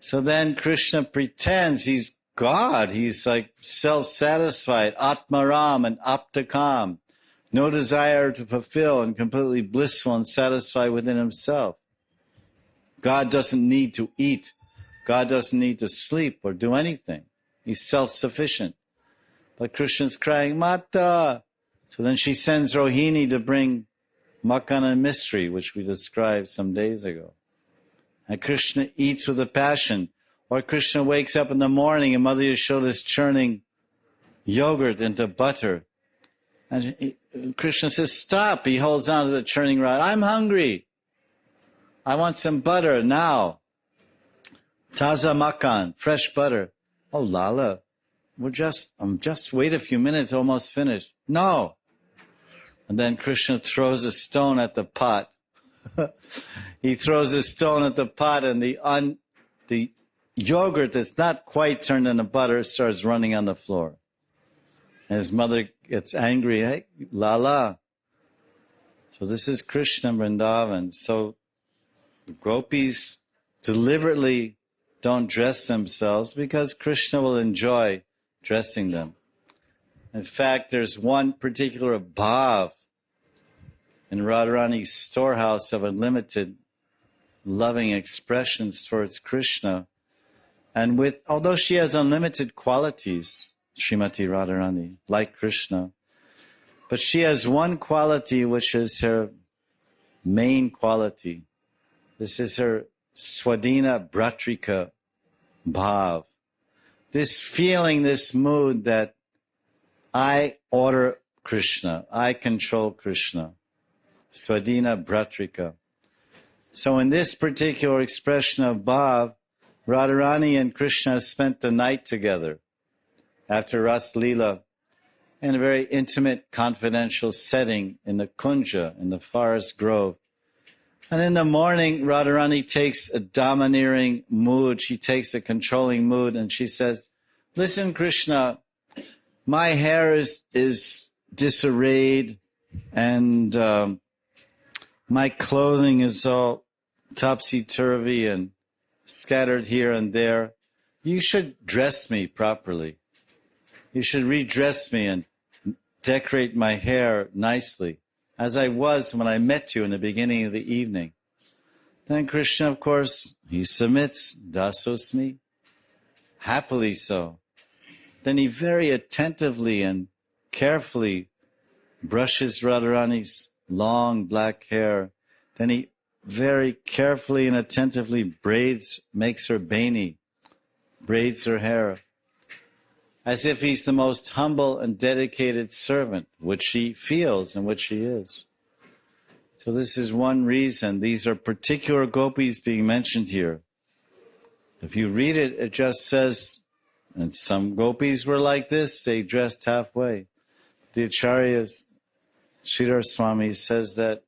So then Krishna pretends he's God. He's like self-satisfied, Atmaram and Aptakam. No desire to fulfill and completely blissful and satisfied within himself. God doesn't need to eat. God doesn't need to sleep or do anything. He's self-sufficient. But Krishna's crying, Mata! So then she sends Rohini to bring Makana mystery, which we described some days ago. And Krishna eats with a passion. Or Krishna wakes up in the morning and Mother Yashoda is churning yogurt into butter. And Krishna says, stop. He holds on to the churning rod. I'm hungry. I want some butter now. Taza makan, fresh butter. Oh, Lala, just wait a few minutes, almost finished. No. And then Krishna throws a stone at the pot. He throws a stone at the pot and the yogurt that's not quite turned into butter starts running on the floor. And his mother gets angry. Hey, Lala. So this is Krishna Vrindavan. So the gopis deliberately don't dress themselves because Krishna will enjoy dressing them. In fact, there's one particular bhav in Radharani's storehouse of unlimited loving expressions towards Krishna. And although she has unlimited qualities, Srimati Radharani, like Krishna, but she has one quality which is her main quality. This is her Swadhina Bhratrika Bhav. This feeling, this mood that I order Krishna, I control Krishna. Swadhina Bhratrika. So in this particular expression of Bhav, Radharani and Krishna spent the night together after Ras Leela in a very intimate, confidential setting in the Kunja, in the forest grove. And in the morning, Radharani takes a domineering mood, she takes a controlling mood, and she says, listen, Krishna, my hair is disarrayed, and my clothing is all topsy-turvy and scattered here and there. You should dress me properly. You should redress me and decorate my hair nicely, as I was when I met you in the beginning of the evening. Then Krishna, of course, he submits, dasosmi, happily so. Then he very attentively and carefully brushes Radharani's long black hair. Then he very carefully and attentively makes her beni, braids her hair, as if he's the most humble and dedicated servant, which she feels and which she is. So this is one reason. These are particular gopis being mentioned here. If you read it, it just says, and some gopis were like this, they dressed halfway. The Acharyas, Sridhar Swami says that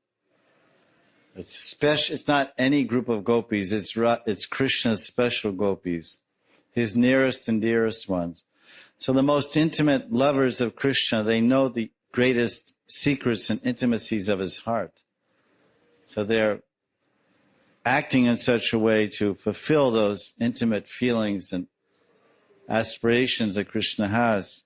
it's not any group of gopis, it's Krishna's special gopis, his nearest and dearest ones. So the most intimate lovers of Krishna, they know the greatest secrets and intimacies of his heart. So they're acting in such a way to fulfill those intimate feelings and aspirations that Krishna has.